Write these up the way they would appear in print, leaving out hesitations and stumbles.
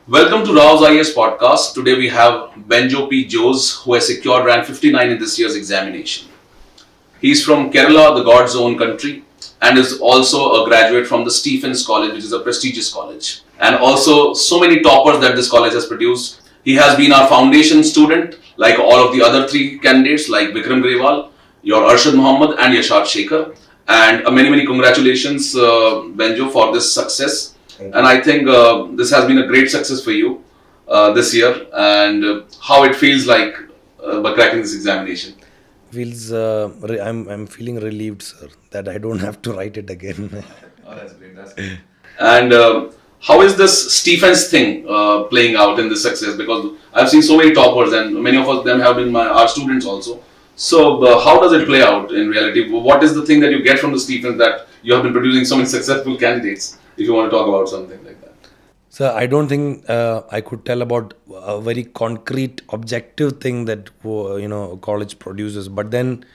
Welcome to RAU'S IAS podcast. Today we have BENJO P Jose, who has secured rank 59 in this year's examination. He is from Kerala, the God's own country, and is also a graduate from the Stephens College, which is a prestigious college. And also so many toppers that this college has produced. He has been our foundation student, like all of the other three candidates, like Vikram Grewal, your Arshad Muhammad, and Yashar Shekhar. And many congratulations, Benjo, for this success. And I think this has been a great success for you this year, and how it feels like by cracking this examination. Feels I'm feeling relieved, sir, that I don't have to write it again. Oh, that's great. That's great. And how is this Stephens thing playing out in this success? Because I've seen so many toppers, and many of them have been our students also. So how does it play out in reality? What is the thing that you get from the Stephens that you have been producing so many successful candidates? If you want to talk about something like that. So I don't think I could tell about a very concrete, objective thing that college produces. But then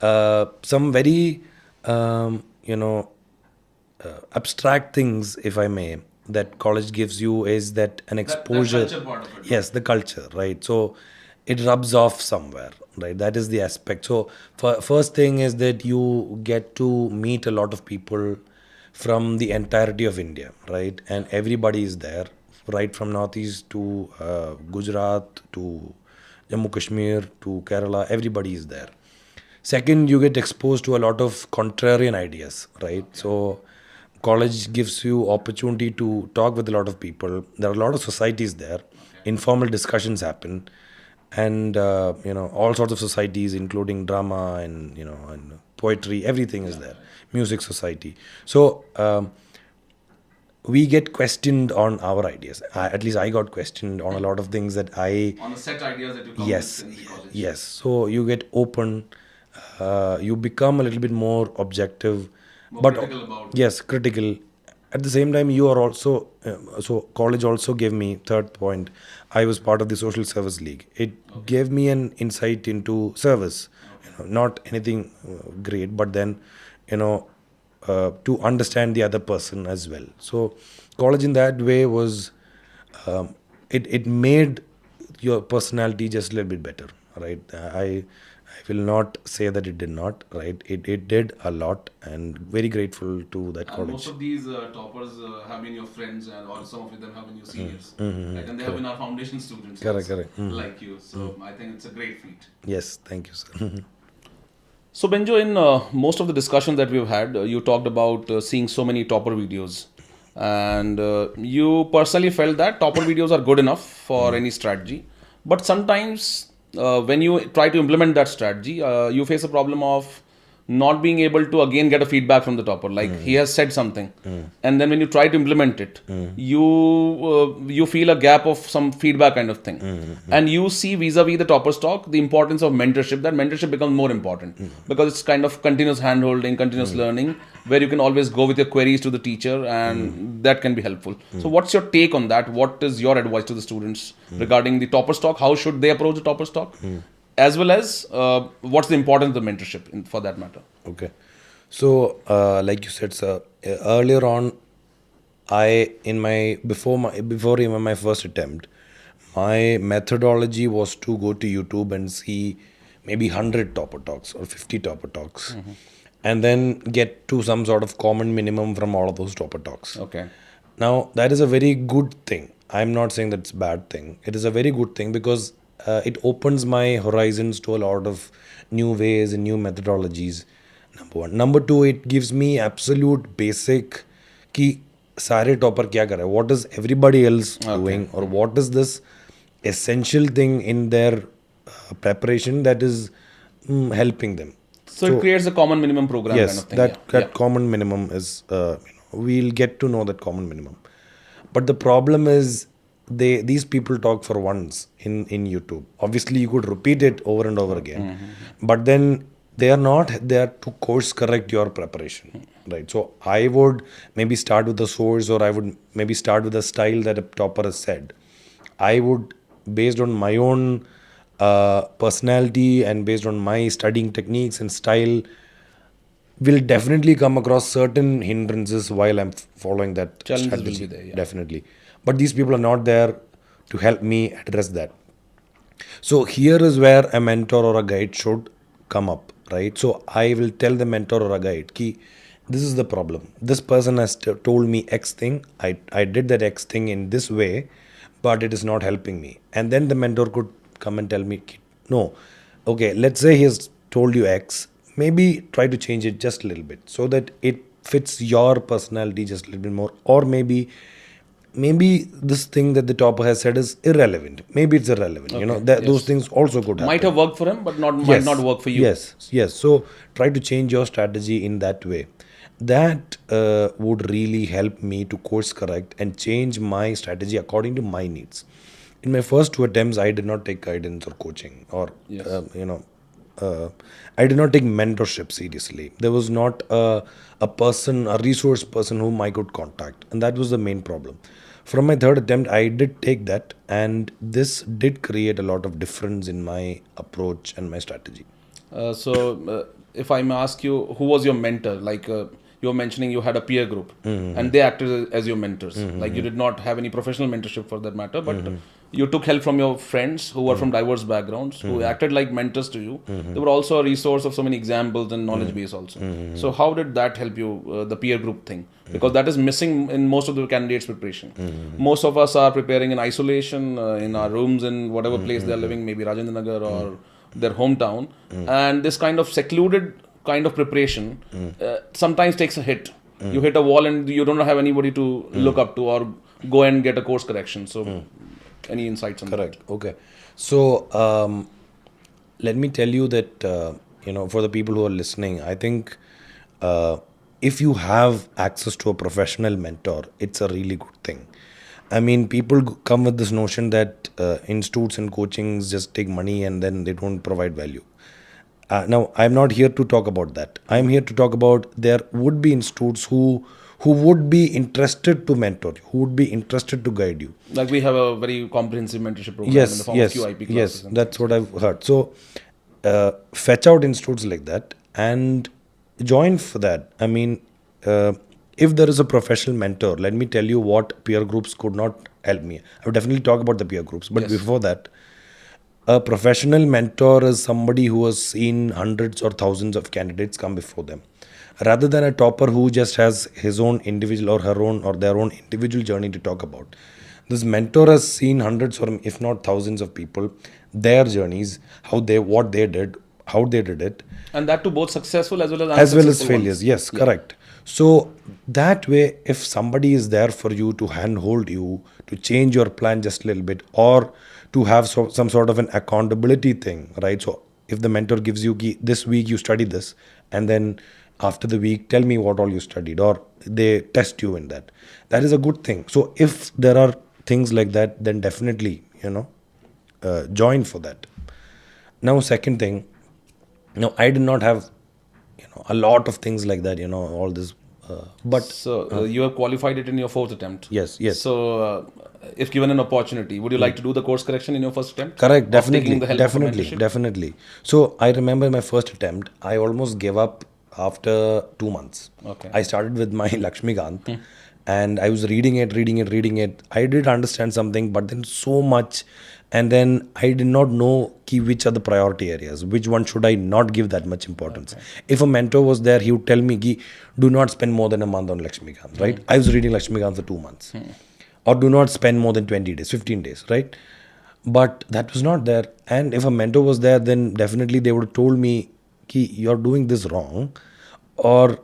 some very abstract things, if I may, that college gives you is that an exposure. That culture part of it. Yes, the culture, right? So it rubs off somewhere, right? That is the aspect. So first thing is that you get to meet a lot of people from the entirety of India, right? And everybody is there, right from Northeast to Gujarat to Jammu Kashmir to Kerala, everybody is there. Second, you get exposed to a lot of contrarian ideas, right? So college gives you opportunity to talk with a lot of people. There are a lot of societies there. Informal discussions happen. And, all sorts of societies, including drama and poetry, everything is there. Music society. So we get questioned on our ideas. At least I got questioned on a lot of things that on the set ideas that you come with in the college. Yes. So you get open. You become a little bit more objective. More critical about. Yes, critical. At the same time, you are also, so college also gave me, third point, I was part of the Social Service League. It gave me an insight into service. Not anything great, but then, to understand the other person as well. So college in that way was, it made your personality just a little bit better, right? I will not say that it did not, right? It did a lot, and very grateful to that college. Most of these toppers have been your friends, and or some of them have been your seniors. Like, and they have been our foundation students. Correct. Like you. So I think it's a great feat. Yes, thank you, sir. So Benjo, in most of the discussion that we've had, you talked about seeing so many topper videos, and you personally felt that topper videos are good enough for any strategy. But sometimes when you try to implement that strategy, you face a problem of not being able to again get a feedback from the topper. Like he has said something, and then when you try to implement it, you feel a gap of some feedback kind of thing, and you see vis-a-vis the topper's talk the importance of mentorship. That mentorship becomes more important because it's kind of continuous hand-holding, continuous learning, where you can always go with your queries to the teacher, and that can be helpful. So what's your take on that? What is your advice to the students regarding the topper's talk? How should they approach the topper's talk? As well as what's the importance of the mentorship for that matter? Okay. So, like you said, sir, earlier on, before even my first attempt, my methodology was to go to YouTube and see maybe 100 topper talks or 50 topper talks, and then get to some sort of common minimum from all of those topper talks. Okay. Now, that is a very good thing. I'm not saying that's a bad thing. It is a very good thing because it opens my horizons to a lot of new ways and new methodologies. Number one. Number two, it gives me absolute basic कि सारे topper क्या कर रहे हैं, what is everybody else doing, or what is this essential thing in their preparation that is helping them. So it creates a common minimum program Yes, kind of thing. that common minimum is, we'll get to know that common minimum. But the problem is, these people talk for once in YouTube. Obviously, you could repeat it over and over again, but then they are not there to course correct your preparation, right? So I would maybe start with the source, or I would maybe start with the style that a topper has said. I would, based on my own personality and based on my studying techniques and style, will definitely come across certain hindrances while I'm following that Challenges strategy. will be there, yeah. Definitely. but these people are not there to help me address that. So here is where a mentor or a guide should come up, right? So I will tell the mentor or a guide, ki, this is the problem. This person has told me X thing. I did that X thing in this way, but it is not helping me. And then the mentor could come and tell me, ki, no, okay, let's say he has told you X. Maybe try to change it just a little bit so that it fits your personality just a little bit more. Or maybe this thing that the topper has said is irrelevant. Maybe it's irrelevant. You know, those things also could happen. Might have worked for him, but might not work for you. Yes. So try to change your strategy in that way. That would really help me to course correct and change my strategy according to my needs. In my first 2 attempts, I did not take guidance or coaching or, I did not take mentorship seriously. There was not a resource person whom I could contact. And that was the main problem. From my 3rd attempt, I did take that. And this did create a lot of difference in my approach and my strategy. So if I may ask you, who was your mentor? Like you were mentioning you had a peer group and they acted as your mentors. Like you did not have any professional mentorship for that matter, but you took help from your friends who were from diverse backgrounds, who acted like mentors to you. They were also a resource of so many examples and knowledge base also. So how did that help you, the peer group thing? Because that is missing in most of the candidates' preparation. Most of us are preparing in isolation, in our rooms in whatever place they are living, maybe Rajendra Nagar or their hometown. And this kind of secluded kind of preparation sometimes takes a hit. You hit a wall and you don't have anybody to look up to or go and get a course correction. So any insights on Correct. Okay. So let me tell you that, for the people who are listening, I think if you have access to a professional mentor, it's a really good thing. I mean, people come with this notion that institutes and coachings just take money and then they don't provide value. Now, I'm not here to talk about that. I'm here to talk about there would be institutes who would be interested to mentor you, who would be interested to guide you. Like we have a very comprehensive mentorship program in the form of QIP classes. Yes, that's what I've heard. So fetch out institutes like that and join for that. I mean, if there is a professional mentor, let me tell you what peer groups could not help me. I would definitely talk about the peer groups, but before that, a professional mentor is somebody who has seen hundreds or thousands of candidates come before them. Rather than a topper who just has his own individual or her own or their own individual journey to talk about. This mentor has seen hundreds or if not thousands of people, their journeys, what they did, how they did it. And that too both successful as well as failures. ones. Yes, correct. So that way, if somebody is there for you to handhold you, to change your plan just a little bit, or to have some sort of an accountability thing, right? So if the mentor gives you, this week you study this, and then after the week, tell me what all you studied, or they test you in that. That is a good thing. So if there are things like that, then definitely, join for that. Now, second thing, I did not have, a lot of things like that, all this. But so you have qualified it in your 4th attempt. Yes. So if given an opportunity, would you like to do the course correction in your 1st attempt? Correct. Taking the help of a mentorship? Definitely. So I remember my 1st attempt, I almost gave up after 2 months. Okay. I started with my Lakshmikant and I was reading it. I did understand something, but then so much. And then I did not know which are the priority areas, which one should I not give that much importance. Okay. If a mentor was there, he would tell me, do not spend more than a month on Lakshmikant, right? I was reading Lakshmikant for 2 months. Or do not spend more than 20 days, 15 days, right? But that was not there. And if a mentor was there, then definitely they would have told me, you're doing this wrong. Or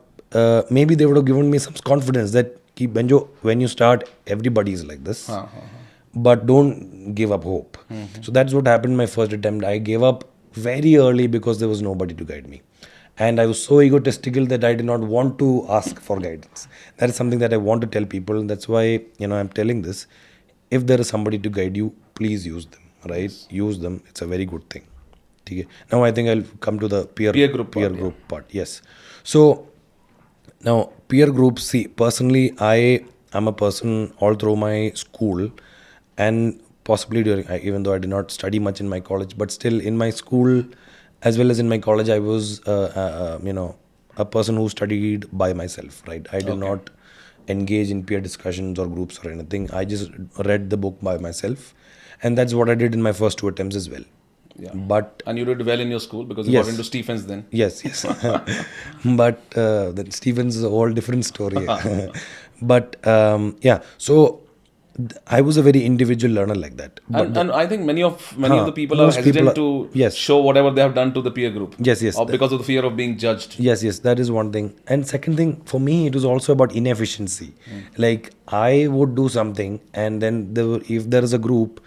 maybe they would have given me some confidence that, Benjo, when you start, everybody is like this. But don't give up hope. So that's what happened in my 1st attempt. I gave up very early because there was nobody to guide me. And I was so egotistical that I did not want to ask for guidance. That is something that I want to tell people. And that's why, I'm telling this. If there is somebody to guide you, please use them, right? Yes. Use them. It's a very good thing. Okay. Now I think I'll come to the peer group part. Yes. So now peer groups, see, personally, I am a person all through my school and possibly even though I did not study much in my college, but still in my school as well as in my college, I was, a person who studied by myself, right? I did not engage in peer discussions or groups or anything. I just read the book by myself, and that's what I did in my first 2 attempts as well. Yeah. But And you did well in your school because you Yes. got into Stephens then. yes, but then Stevens is a whole different story. But yeah, so I was a very individual learner like that. But And I think many of the people are most hesitant people to yes. show whatever they have done to the peer group. Yes, Or because of the fear of being judged. Yes, that is one thing. And second thing, for me, it was also about inefficiency. Like, I would do something, and then if there is a group,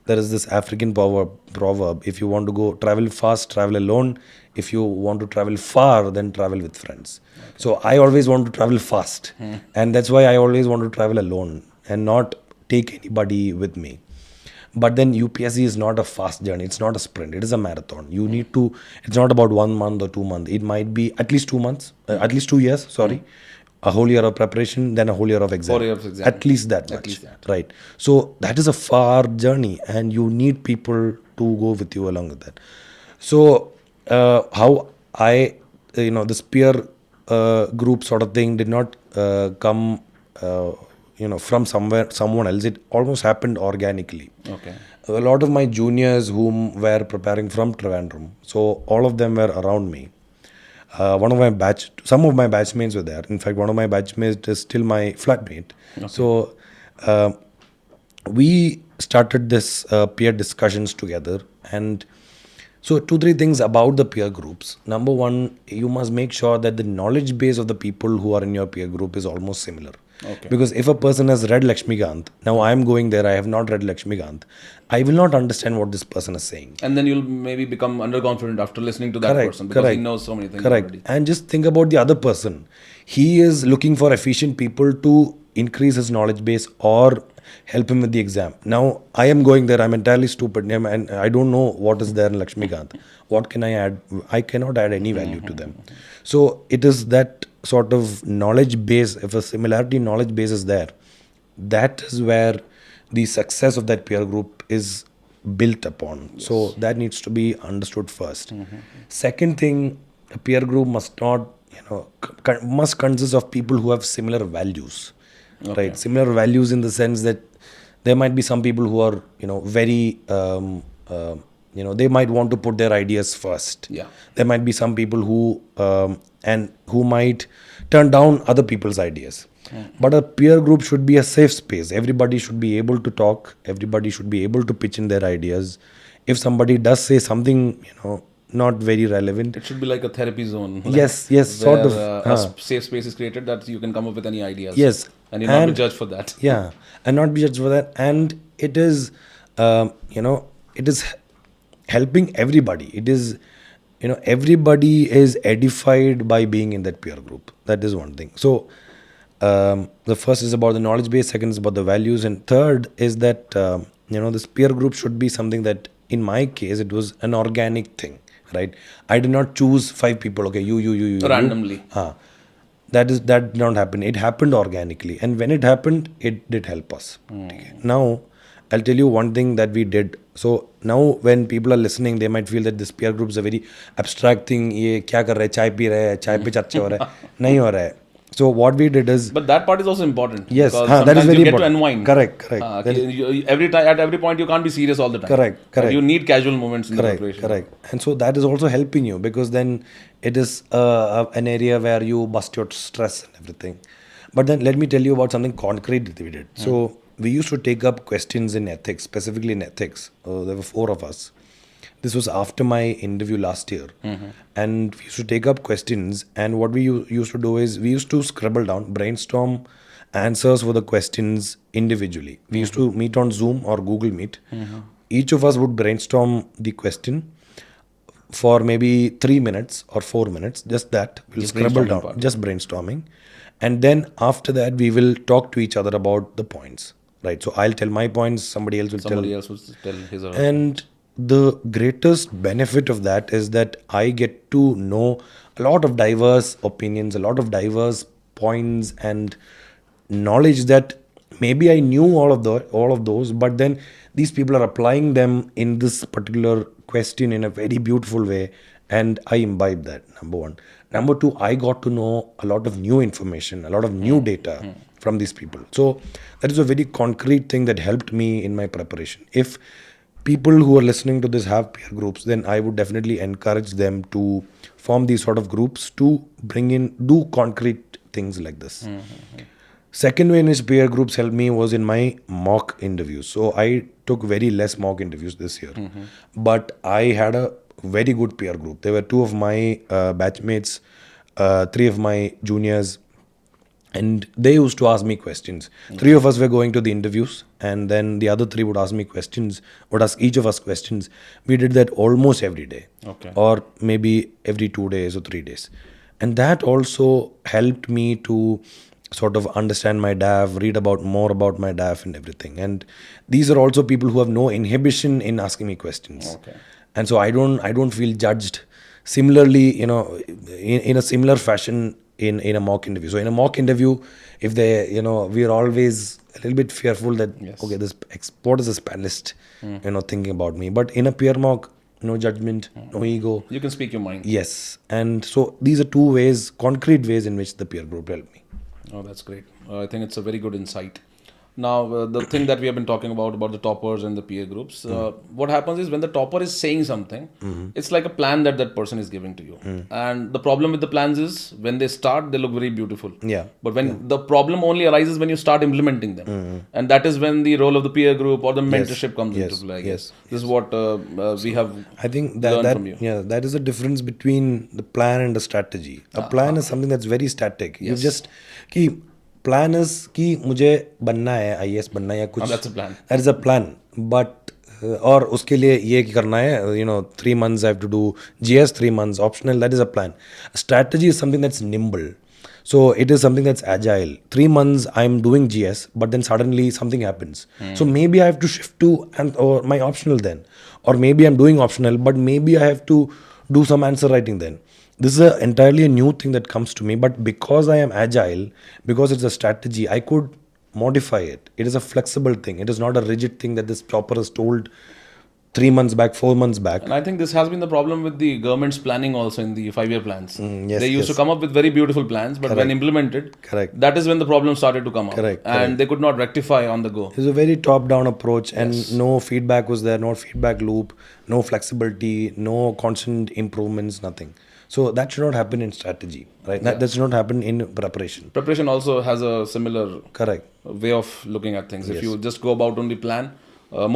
there is this African proverb: if you want to go travel fast, travel alone. If you want to travel far, then travel with friends. So I always want to travel fast, and that's why I always want to travel alone and not take anybody with me. But then UPSC is not a fast journey. It's not a sprint. It is a marathon. You need to, it's not about 1 month or 2 months. It might be at least 2 months, at least 2 years, sorry. A whole year of preparation, then a whole year of exam. 4 years of exam. At least that much. At least that. Right. So that is a far journey, and you need people to go with you along with that. So how I, this peer group sort of thing did not come, from someone else. It almost happened organically. Okay. A lot of my juniors whom were preparing from Trivandrum, so all of them were around me. Some of my batchmates were there. In fact, one of my batchmates is still my flatmate. Okay. So we started this peer discussions together. And so 2-3 things about the peer groups. Number one, you must make sure that the knowledge base of the people who are in your peer group is almost similar. Okay. Because if a person has read Lakshmikant, now I am going there, I have not read Lakshmikant, I will not understand what this person is saying. And then you'll maybe become underconfident after listening to that person because he knows so many things already. And just think about the other person. He is looking for efficient people to increase his knowledge base or help him with the exam. Now, I am going there, I'm entirely stupid, and I don't know what is there in Lakshmikant. What can I add? I cannot add any value to them. So it is that sort of knowledge base, if a similarity knowledge base is there, that is where the success of that peer group is built upon. Yes. So that needs to be understood first. Second thing, a peer group must not, must consist of people who have similar values. Okay. Right? Similar values in the sense that there might be some people who are, very, they might want to put their ideas first. Yeah. There might be some people who might turn down other people's ideas. But a peer group should be a safe space. Everybody should be able to talk. Everybody should be able to pitch in their ideas. If somebody does say something, not very relevant, it should be like a therapy zone. Yes, sort of. A safe space is created that you can come up with any ideas. Yes. And you're not be judged for that. Yeah. And not be judged for that. And it is, it is helping everybody. It is, everybody is edified by being in that peer group. That is one thing. So the first is about the knowledge base, second is about the values, and third is that this peer group should be something that, in my case, it was an organic thing, right? I did not choose 5 people. Okay, you randomly. That did not happen. It happened organically, and when it happened, it did help us. Okay. Now I'll tell you one thing that we did. So now when people are listening, they might feel that this peer group is a very abstract thing. ये क्या कर रहे हैं? चाय P रहे हैं, चाय पे चर्चा हो रहा है, नहीं हो रहा है. So what we did is, but that part is also important. Yes, that is very important. You get to unwind. Correct. At every point you can't be serious all the time. Correct. You need casual moments in the preparation. Correct. And so that is also helping you, because then it is an area where you bust your stress and everything. But then let me tell you about something concrete that we did. So we used to take up questions in ethics, specifically in ethics. There were 4 of us. This was after my interview last year. And we used to take up questions. And what we used to do is, we used to scribble down, brainstorm answers for the questions individually. We used to meet on Zoom or Google Meet. Each of us would brainstorm the question for maybe 3 minutes or 4 minutes. Just that. We'll scribble down, just brainstorming. And then after that, we will talk to each other about the points. Right. So I'll tell my points, somebody else will tell his or her. And the greatest benefit of that is that I get to know a lot of diverse opinions, a lot of diverse points and knowledge that maybe I knew all of those, but then these people are applying them in this particular question in a very beautiful way, and I imbibe that, number one. Number two, I got to know a lot of new information, a lot of new data from these people. So that is a very concrete thing that helped me in my preparation. If people who are listening to this have peer groups, then I would definitely encourage them to form these sort of groups to do concrete things like this. Second way in which peer groups helped me was in my mock interviews. So I took very less mock interviews this year, but I had a very good peer group. There were two of my batchmates, three of my juniors, and they used to ask me questions. Three of us were going to the interviews, and then the other three would ask me questions, would ask each of us questions. We did that almost every day, or maybe every 2 days or 3 days. And that also helped me to sort of understand my DAF, read more about my DAF and everything. And these are also people who have no inhibition in asking me questions. And so I don't feel judged similarly, in a similar fashion in a mock interview. So in a mock interview, if they, we are always a little bit fearful that, okay, what is this panelist, thinking about me? But in a peer mock, no judgment, no ego. You can speak your mind. Yes. And so these are two ways, concrete ways in which the peer group helped me. Oh, that's great. I think it's a very good insight. Now, the thing that we have been talking about the toppers and the peer groups, what happens is when the topper is saying something, it's like a plan that person is giving to you. And the problem with the plans is when they start, they look very beautiful. Yeah. But when the problem only arises when you start implementing them. And that is when the role of the peer group or the mentorship comes into play. This is what we have I think learned from you. Yeah, that is the difference between the plan and the strategy. A plan is something that's very static. You just keep plan is कि मुझे बनना है IAS बनना है या कुछ. That's a plan. That is a plan. But और उसके लिए ये करना है, 3 months I have to do GS, 3 months optional. That is a plan. A strategy is something that's nimble. So it is something that's agile. 3 months I'm doing GS, but then suddenly something happens. So maybe I have to shift to or my optional then, or maybe I'm doing optional, but maybe I have to do some answer writing then. This is entirely a new thing that comes to me, but because I am agile, because it's a strategy, I could modify it. It is a flexible thing. It is not a rigid thing that this topper is told 3 months back, 4 months back. And I think this has been the problem with the government's planning also in the 5-year plans. Yes, they used to come up with very beautiful plans, but when implemented, that is when the problem started to come up. And they could not rectify on the go. It was a very top-down approach, and no feedback was there, no feedback loop, no flexibility, no constant improvements, nothing. So that should not happen in strategy, right? That should not happen in preparation. Preparation also has a similar way of looking at things. If you just go about only plan,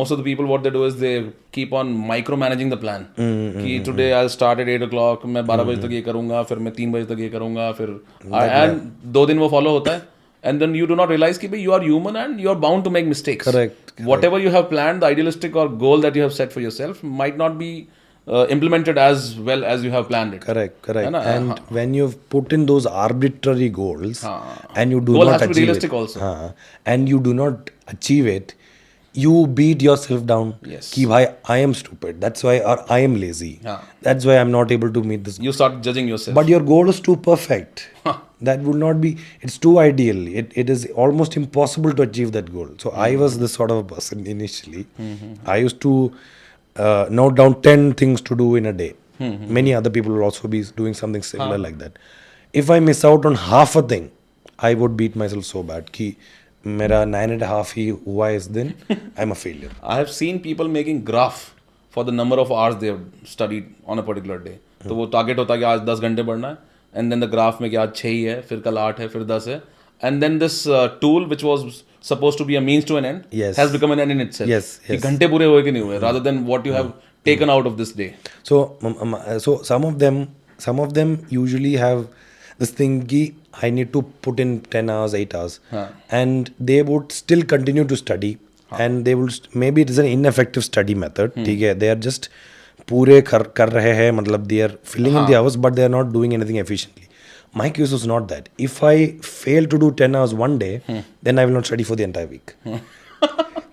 most of the people, what they do is they keep on micromanaging the plan. कि today I'll start at 8 o'clock, मैं 12 बजे तक ये करूँगा, फिर मैं 3 बजे तक ये करूँगा, फिर and 2 दिन वो follow होता है. And then you do not realize that you are human and you are bound to make mistakes. Correct. Whatever you have planned, the idealistic or goal that you have set for yourself might not be implemented as well as you have planned it. Correct. And when you've put in those arbitrary goals and you do goal not has to be achieve realistic it, also. And you do not achieve it, you beat yourself down. Yes. Ki bhai, I am stupid. That's why, or I am lazy. That's why I'm not able to meet this goal. You start judging yourself. But your goal is too perfect. That would not be, it's too ideal. It is almost impossible to achieve that goal. So I was this sort of a person initially. I used to note down 10 things to do in a day. Many other people will also be doing something similar like that. If I miss out on half a thing, I would beat myself so bad. Ki mera 9.5 ही हुआ इस दिन, I'm a failure. I have seen people making graph for the number of hours they have studied on a particular day. तो वो target होता है कि आज 10 घंटे पढ़ना है, and then the graph में कि आज 6 ही है, फिर कल 8 है, फिर 10 है, and then this tool which was supposed to be a means to an end has become an end in itself. कि घंटे पूरे हुए कि नहीं हुए, rather than what you have taken out of this day. So some of them usually have this thing ki I need to put in 10 hours, 8 hours, and they would still continue to study, and they will maybe it is an ineffective study method. ठीक है, they are just पूरे कर रहे हैं, मतलब they are filling in the hours, but they are not doing anything efficiently. My case was not that. If I fail to do 10 hours one day, then I will not study for the entire week.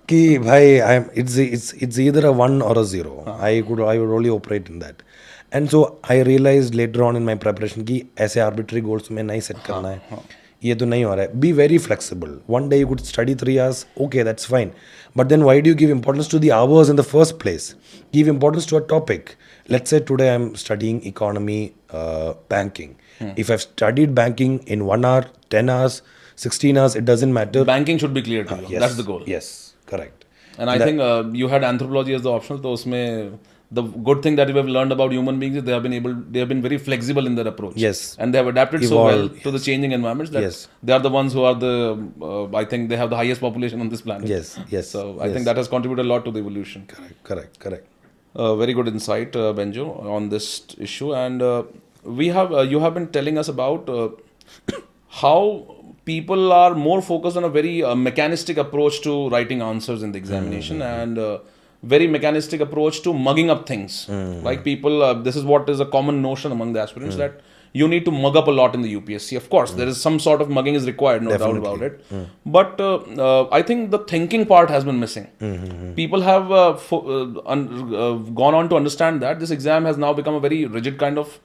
कि भाई it's either a 1 or a 0. I would only operate in that. And so I realized later on in my preparation कि ऐसे arbitrary goals में नहीं set करना है. ये तो नहीं हो रहा है. Be very flexible. One day you could study 3 hours. Okay, that's fine. But then why do you give importance to the hours in the first place? Give importance to a topic. Let's say today I'm studying economy, banking. If I've studied banking in 1 hour, 10 hours, 16 hours, it doesn't matter. Banking should be clear to you. Yes, That's the goal. Yes, correct. And I think you had anthropology as the optional. So usme, the good thing that we have learned about human beings is they have been very flexible in their approach. Yes. And they have adapted so well to the changing environments that they are the ones who are I think they have the highest population on this planet. Yes. So I think that has contributed a lot to the evolution. Correct. Very good insight, Benjo, on this issue. And you have been telling us about how people are more focused on a very mechanistic approach to writing answers in the examination and very mechanistic approach to mugging up things. Like people, this is what is a common notion among the aspirants that you need to mug up a lot in the UPSC. Of course, there is some sort of mugging is required, no doubt about it. But I think the thinking part has been missing. People have gone on to understand that this exam has now become a very rigid kind of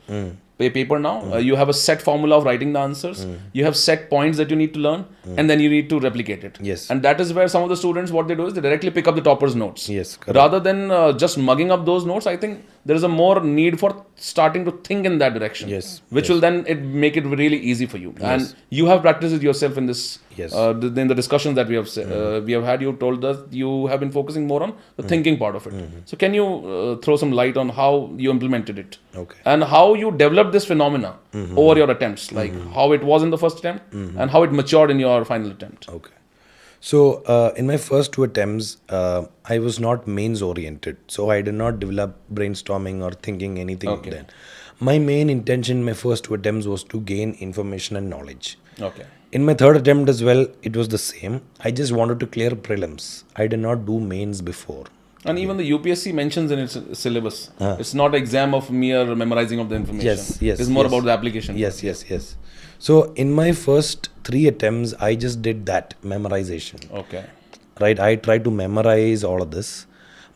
paper now. You have a set formula of writing the answers. You have set points that you need to learn, and then you need to replicate it. Yes. And that is where some of the students, what they do is they directly pick up the topper's notes. Yes, correct. Rather than just mugging up those notes, I think there is a more need for starting to think in that direction. Yes. Which will then make it really easy for you. And you have practiced it yourself in this. Yes. In the discussions that we have had, you told us you have been focusing more on the thinking part of it. So can you throw some light on how you implemented it? Okay. And how you developed this phenomena over your attempts, like how it was in the first attempt and how it matured in your final attempt. Okay. So in my first 2 attempts, I was not mains oriented. So I did not develop brainstorming or thinking anything then. My main intention in my first 2 attempts was to gain information and knowledge. Okay. In my third attempt as well, it was the same. I just wanted to clear prelims. I did not do mains before. And even the UPSC mentions in its syllabus, it's not an exam of mere memorizing of the information. Yes. It's more about the application. Yes. So in my first 3 attempts, I just did that memorization. Okay. Right, I tried to memorize all of this,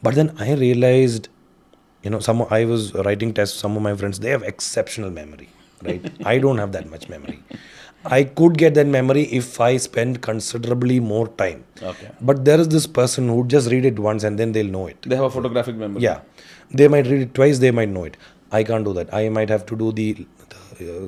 but then I realized, I was writing tests. Some of my friends, they have exceptional memory. Right, I don't have that much memory. I could get that memory if I spend considerably more time. Okay. But there is this person who just read it once and then they'll know it. They have a photographic memory. Yeah. They might read it twice, they might know it. I can't do that. I might have to do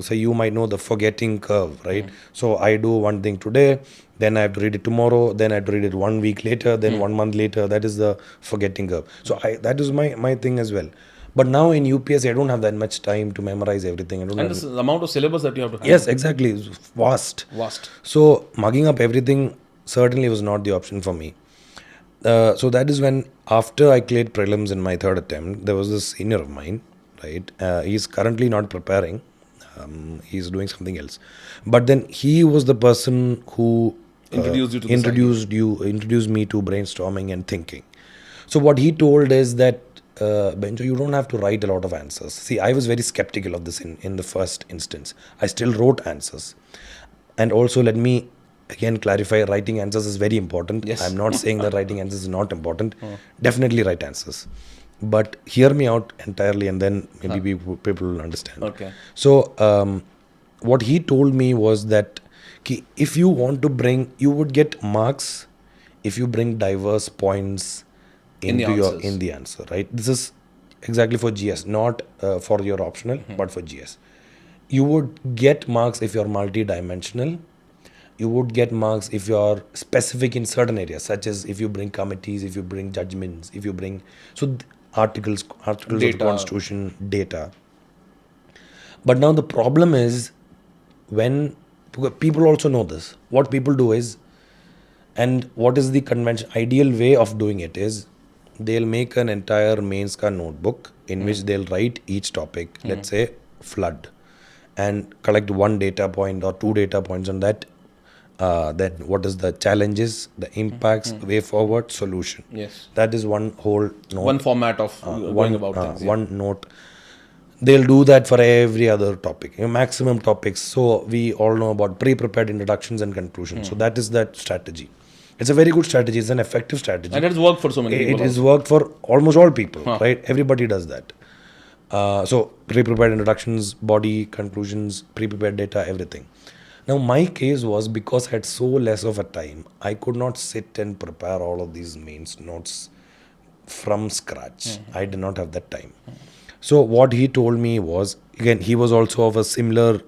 so you might know the forgetting curve, right? So I do one thing today, then I have to read it tomorrow, then I have to read it 1 week later, then 1 month later. That is the forgetting curve. So that is my thing as well. But now in UPSC, I don't have that much time to memorize everything. And this amount of syllabus that you have to handle. Yes, exactly. It's vast. So mugging up everything certainly was not the option for me. So that is when, after I cleared prelims in my third attempt, there was this senior of mine, right? He's currently not preparing. He's doing something else. But then he was the person who introduced me to brainstorming and thinking. So what he told is that, Benjo, you don't have to write a lot of answers. See, I was very skeptical of this in the first instance. I still wrote answers. And also, let me again clarify, writing answers is very important. Yes. I'm not saying that writing answers is not important. Definitely write answers. But hear me out entirely and then maybe people will understand. Okay. So, what he told me was that if you want to you would get marks if you bring diverse points in the answer, right? This is exactly for GS, not for your optional, but for GS. You would get marks if you're multi-dimensional. You would get marks if you're specific in certain areas, such as if you bring committees, if you bring judgments, if you bring articles of the Constitution, data. But now the problem is when people also know this. What people do is, and what is the ideal way of doing it is, they'll make an entire mains ka notebook in which they'll write each topic, let's say flood, and collect 1 data point or 2 data points on that. Then what is the challenges, the impacts, way forward, solution. Yes. That is one whole note. One format of going about things. One note. They'll do that for every other topic, maximum topics. So we all know about pre-prepared introductions and conclusions. So that is that strategy. It's a very good strategy. It's an effective strategy. And it has worked for so many people. It has worked for almost all people, right? Everybody does that. So pre-prepared introductions, body, conclusions, pre-prepared data, everything. Now my case was, because I had so less of a time, I could not sit and prepare all of these mains notes from scratch. I did not have that time. So what he told me was, again, he was also of a similar,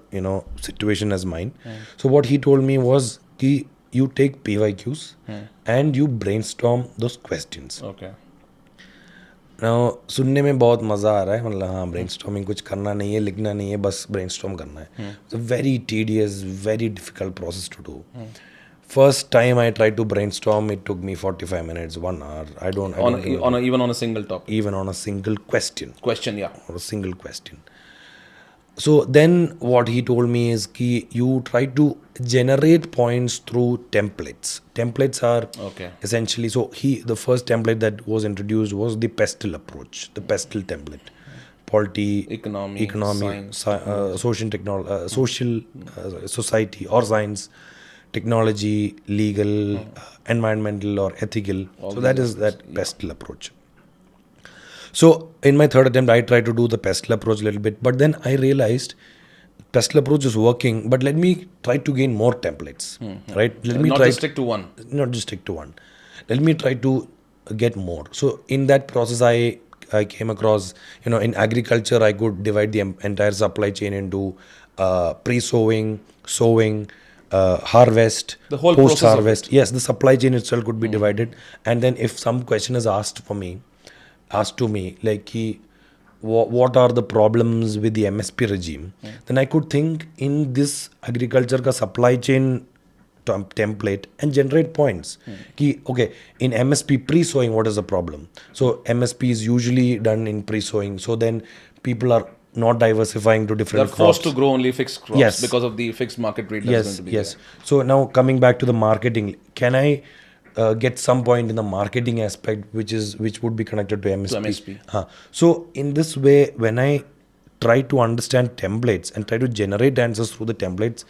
situation as mine. So what he told me was, कि you take PYQs and you brainstorm those questions. Okay. Now सुनने में बहुत मज़ा आ रहा है, मतलब हाँ brainstorming कुछ करना नहीं है, लिखना नहीं है, बस brainstorm करना है. It's a very tedious, very difficult process to do. First time I tried to brainstorm, it took me 45 minutes, 1 hour. I don't remember. Even on a single topic. Even on a single question. Question, yeah. Or a single question. So then what he told me is ki you try to generate points through templates. Templates are Okay. essentially, so the first template that was introduced was the pestle approach, the pestle template. Polity, Economy, science, social, society or science, technology, legal, environmental or ethical. So that is that pestle approach. So in my third attempt, I tried to do the pestle approach a little bit, but then I realized pestle approach is working, but let me try to gain more templates, right? Let me not try just stick to one. Not just stick to one. Let me try to get more. So in that process, I came across, in agriculture, I could divide the entire supply chain into pre-sowing, sowing, harvest, The whole process of post-harvest. Yes, the supply chain itself could be divided. And then if some question is asked to me, like what are the problems with the MSP regime, then I could think in this agriculture ka supply chain template and generate points. Okay, in MSP pre-sowing, what is the problem? So MSP is usually done in pre-sowing. So then people are not diversifying to different They're forced crops. to grow only fixed crops Yes. because of the fixed market rate that's going to be Yes. So now coming back to the marketing, can I get some point in the marketing aspect, which would be connected to MSP? To MSP. So in this way, when I try to understand templates and try to generate answers through the templates,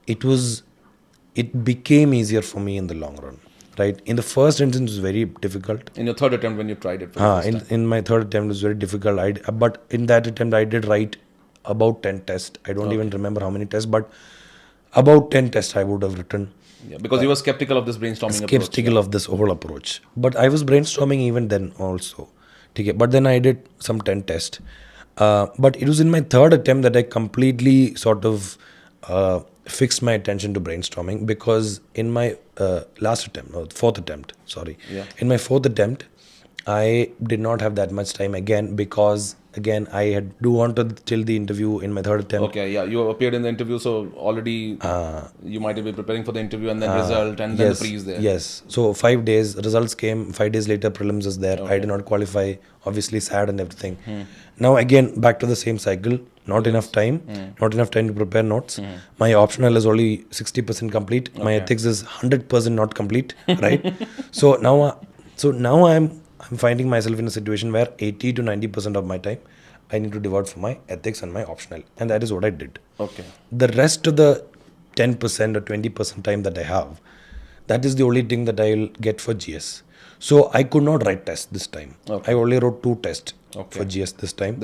it became easier for me in the long run. Right? In the first instance, it was very difficult. In your third attempt when you tried it for the first time. In my third attempt, it was very difficult. But in that attempt, I did write about 10 tests. I don't even remember how many tests, but about 10 tests I would have written. Yeah, because you were skeptical of this brainstorming approach. Skeptical of this whole approach. But I was brainstorming even then also. Okay, but then I did some 10 tests. But it was in my third attempt that I completely sort of fixed my attention to brainstorming, because in my fourth attempt, in my fourth attempt, I did not have that much time again, because again I had do on till the interview in my third attempt. Okay, yeah, you appeared in the interview, so already you might have been preparing for the interview and then result and then the pre is there. Yes. So 5 days, results came, 5 days later prelims is there. I did not qualify, obviously sad and everything. Now again, back to the same cycle, not enough time to prepare notes. My optional is only 60% complete. My ethics is 100% not complete, right? So now I'm finding myself in a situation where 80 to 90% of my time I need to devote for my ethics and my optional, and that is what I did. Okay. The rest of the 10% or 20% time that I have, that is the only thing that I will get for GS. So I could not write tests this time. I only wrote 2 tests for GS this time.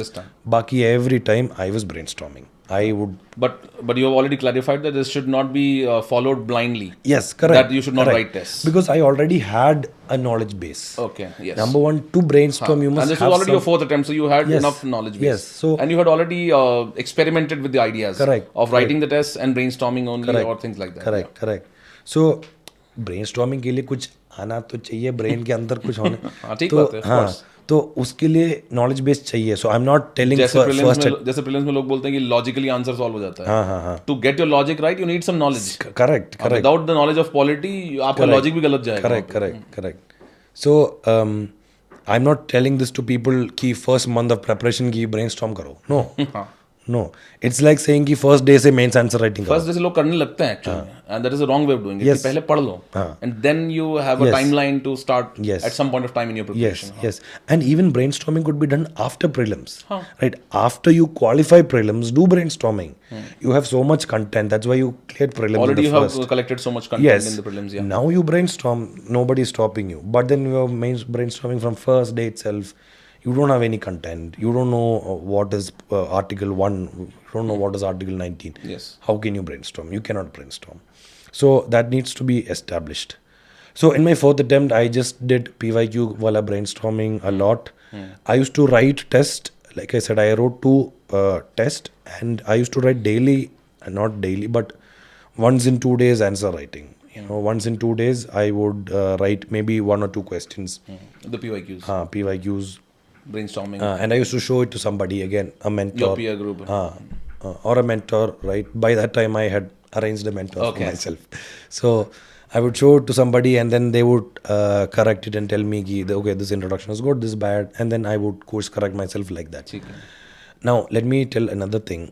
Baki every time I was brainstorming. I would. But you have already clarified that this should not be followed blindly. Yes, correct. That you should not write tests. Because I already had a knowledge base. Okay, yes. Number one, to brainstorm, you must have. And this was already your fourth attempt, so you had enough knowledge base. Yes. So, and you had already experimented with the ideas. Correct. Of writing the tests and brainstorming only or things like that. Correct. So, brainstorming के लिए कुछ आना तो चाहिए, brain के अंदर कुछ होने. तो उसके लिए नॉलेज बेस चाहिए. सो आई एम नॉट टेलिंग जैसे प्रीलिम्स में लोग बोलते हैं कि लॉजिकली आंसर सॉल्व हो जाता है. To get your logic right you need some knowledge. Correct. Without the knowledge of polity आपका लॉजिक भी गलत जाएगा. Correct. So I am not telling this to people कि फर्स्ट मंथ ऑफ प्रिपरेशन की brainstorm करो. No, it's like saying कि first day से mains answer writing करो. First day से लोग करने लगते हैं actually, and that is the wrong way of doing it. Yes. पहले पढ़ लो, and then you have a timeline to start at some point of time in your preparation. Yes. And even brainstorming could be done after prelims, right? After you qualify prelims, do brainstorming. You have so much content. That's why you cleared prelims. Already you have collected so much content in the prelims. Yeah. Now you brainstorm. Nobody is stopping you. But then you are brainstorming from first day itself. You don't have any content. You don't know what is Article 1. You don't know what is Article 19. Yes. How can you brainstorm? You cannot brainstorm. So that needs to be established. So in my fourth attempt, I just did PYQ wala brainstorming a lot. I used to write tests. Like I said, I wrote 2 tests, and I used to write daily, not daily, but once in 2 days answer writing. once in 2 days, I would write maybe 1 or 2 questions, The PYQs, PYQs, brainstorming, and I used to show it to somebody, again, a mentor. your peer group. Or a mentor, right? By that time, I had arranged a mentor for Okay. myself. So I would show it to somebody, and then they would correct it and tell me, okay, this introduction is good, this is bad, and then I would course correct myself like that. ठीक है. Now, let me tell another thing,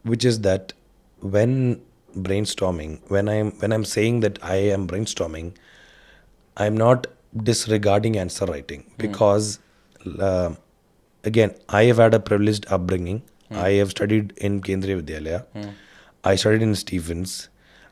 which is that when brainstorming, when I'm saying that I am brainstorming, I'm not disregarding answer writing, because again, I have had a privileged upbringing. I have studied in Kendriya Vidyalaya. I studied in Stephens.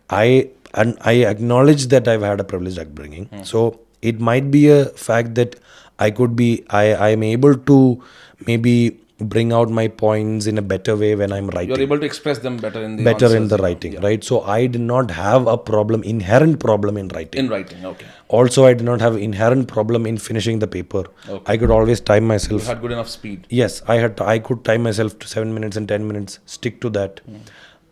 I acknowledge that I've had a privileged upbringing. So it might be a fact that I'm able to maybe bring out my points in a better way when I'm writing. You're able to express them better in the Better in answers, the writing, right? So I did not have a inherent problem in writing. in writing. Okay. Also, I did not have inherent problem in finishing the paper. Okay. I could always time You myself. had good enough speed. Yes, I could time myself to 7 minutes and 10 minutes, stick to that.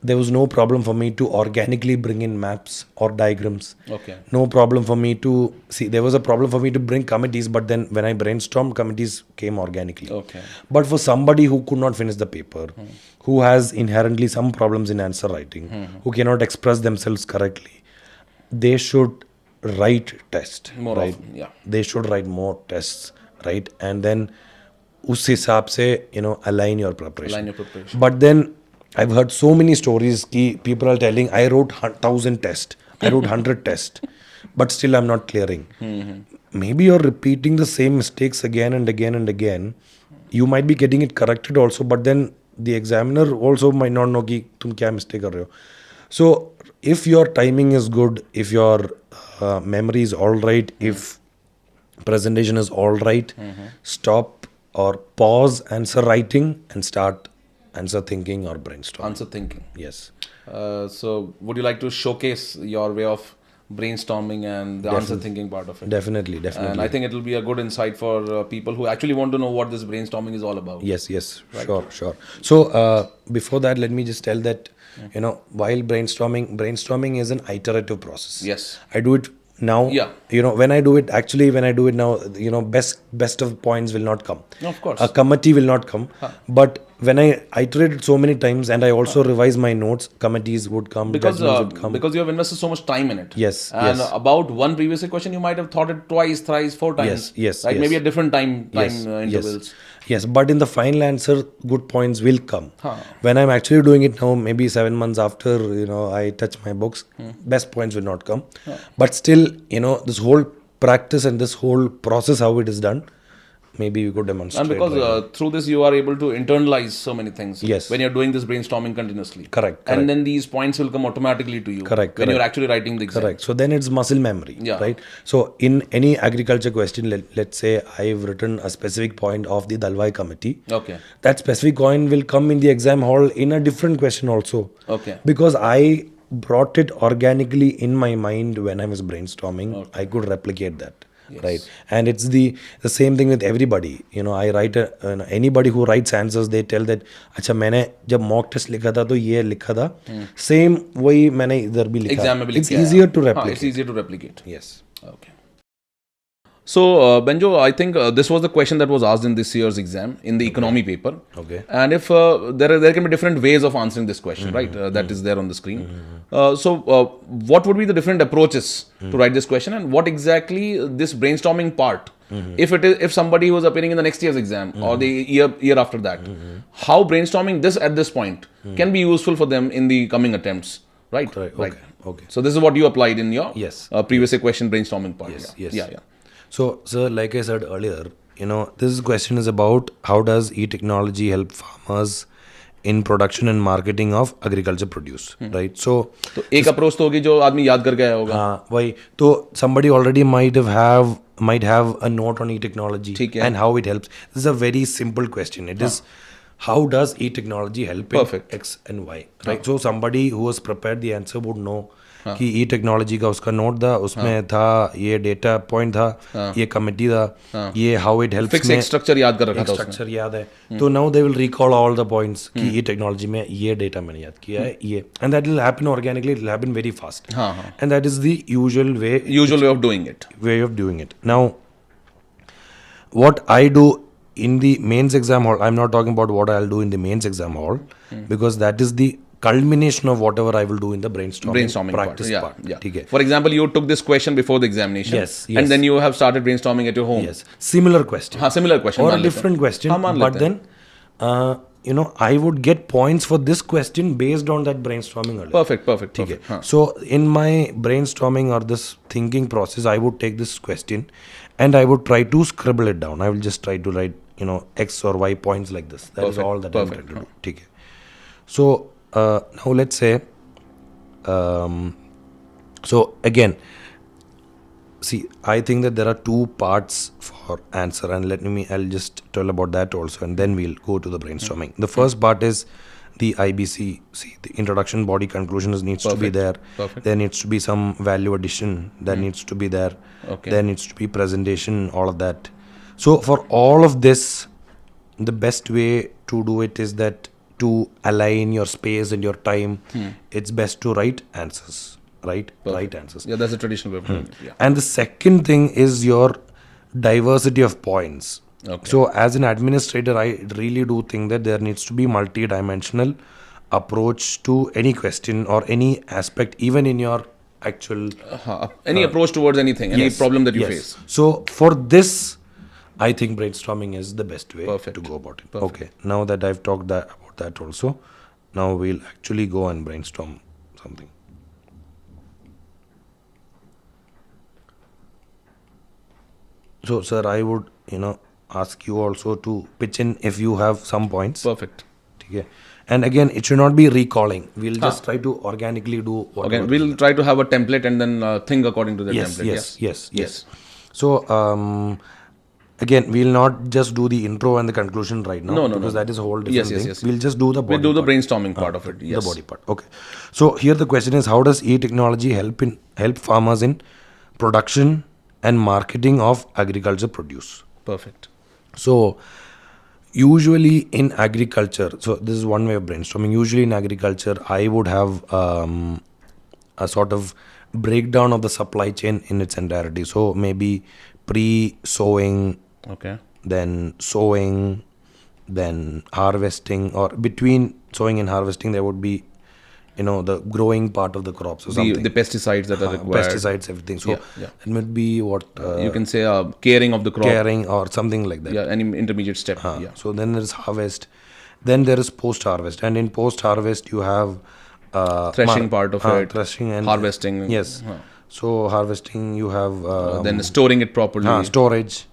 There was no problem for me to organically bring in maps or diagrams. Okay. No problem for me to see. There was a problem for me to bring committees, but then when I brainstormed, committees came organically. Okay. But for somebody who could not finish the paper, who has inherently some problems in answer writing, who cannot express themselves correctly, they should write test. More right? often, yeah. They should write more tests, right? And then us hisab se, align your preparation. Align your preparation. But then I've heard so many stories ki people are telling, I wrote 1,000 tests, I wrote 100 tests, but still I'm not clearing. Maybe you're repeating the same mistakes again and again and again. You might be getting it corrected also, but then the examiner also might not know ki tum kya mistake kar rahe ho. So if your timing is good, if your memory is all right, if presentation is all right, stop or pause answer writing and start answer thinking or brainstorming. Answer thinking. Yes. So would you like to showcase your way of brainstorming and the answer thinking part of it? Definitely. And I think it will be a good insight for people who actually want to know what this brainstorming is all about. Yes. Sure. So before that, let me just tell that, while brainstorming is an iterative process. Yes. I do it now. Yeah. When I do it now, best of points will not come. Of course. A committee will not come. But when I iterated so many times and I also revise my notes, committees would come, Because judgments would come. because you have invested so much time in it. Yes, And yes. about one previous question, you might have thought it twice, thrice, 4 times. Yes, Right? yes. Maybe at different time Yes. intervals. Yes, but in the final answer, good points will come. When I'm actually doing it now, maybe 7 months after, I touch my books, best points will not come. But still, this whole practice and this whole process, how it is done, maybe we could demonstrate. And because through this you are able to internalize so many things. Yes. When you're doing this brainstorming continuously. Correct. And then these points will come automatically to you. Correct. When you're actually writing the exam. Correct. So then it's muscle memory, Yeah. right? So in any agriculture question, let's say I've written a specific point of the Dalwai committee. Okay. That specific point will come in the exam hall in a different question also. Okay. Because I brought it organically in my mind when I was brainstorming. I could replicate that. Yes. Right. And it's the same thing with everybody. I write anybody who writes answers, they tell that अच्छा मैंने जब mock test लिखा था तो ये लिखा था, same वही मैंने इधर भी लिखा. Exam में भी It's लिखा है. easier to हाँ, replicate. it's easier to replicate. Yes. Okay. So, Benjo, I think this was the question that was asked in this year's exam in the economy paper. Okay. And if there can be different ways of answering this question, right? That is there on the screen. So, what would be the different approaches to write this question, and what exactly this brainstorming part? If somebody was appearing in the next year's exam or the year after that, how brainstorming this at this point can be useful for them in the coming attempts, right? Right. Okay. So this is what you applied in your Yes. previous year question brainstorming part. Yes. Yeah. So, sir, like I said earlier, this question is about how does e-technology help farmers in production and marketing of agriculture produce, right? So, तो एक approach तो होगी जो आदमी याद करके आया होगा. हाँ वही तो somebody already might have a note on e-technology ठीक है. and how it helps. This is a very simple question. It is how does e-technology help in Perfect. X and Y, right? So somebody who has prepared the answer would know कि ई technology का उसका note था, उसमें था ये data point था, ये committee था, ये हाउ इट हेल्प्स फिक्स एक स्ट्रक्चर याद कर रखा था उसने। स्ट्रक्चर याद है। तो now they will recall all the points कि ई टेक्नोलॉजी में ये डेटा मैंने याद किया है, ये, and that will happen organically, it will happen very fast, and that is the usual way of doing it. Now, what I do in the mains exam hall, I'm not talking about what I'll do in the mains exam hall, because that is the culmination of whatever I will do in the brainstorming practice part. Yeah. For example, you took this question before the examination. Yes. And then you have started brainstorming at your home. Yes. Similar question. Similar question. Or a different question. But then, I would get points for this question based on that brainstorming earlier. Perfect. Okay. So in my brainstorming or this thinking process, I would take this question and I would try to scribble it down. I will just try to write, X or Y points like this. That is all that I'm trying to do. Okay. So now let's say, so again, see, I think that there are two parts for answer, and I'll just tell about that also, and then we'll go to the brainstorming. The first part is the IBC. See, the introduction, body, conclusions needs to be there. There needs to be some value addition that needs to be there. There needs to be presentation, all of that. So for all of this, the best way to do it is that to align your space and your time, it's best to write answers. Right answers. Yeah, that's a traditional way of doing it. Yeah. And the second thing is your diversity of points. Okay. So as an administrator, I really do think that there needs to be multi-dimensional approach to any question or any aspect, even in your actual any approach towards anything, any problem that you face. So for this, I think brainstorming is the best way to go about it. Okay. Now that I've talked about that also, now we'll actually go and brainstorm something. So, sir, I would, ask you also to pitch in if you have some points. Perfect. Okay. And again, it should not be recalling. We'll just try to organically do whatever. Okay, we'll try to have a template and then think according to the template. Yes. So, again, we'll not just do the intro and the conclusion right now. No. Because that is a whole different thing. Yes. We'll just do the body We'll do the part. brainstorming part of it. Yes. The body part. Okay. So, here the question is, how does e-technology help farmers in production and marketing of agriculture produce? Perfect. So usually in agriculture, so this is one way of brainstorming. Usually in agriculture, I would have a sort of breakdown of the supply chain in its entirety. So maybe pre-sowing, then sowing, then harvesting, or between sowing and harvesting there would be the growing part of the crops or something. The pesticides that are required. Pesticides, everything. So it might be what... you can say caring of the crop. Caring or something like that. Yeah, any intermediate step. So then there is harvest. Then there is post-harvest. And in post-harvest you have... threshing part of it. Threshing and... Harvesting. Yes. So harvesting you have... then storing it properly. Storage.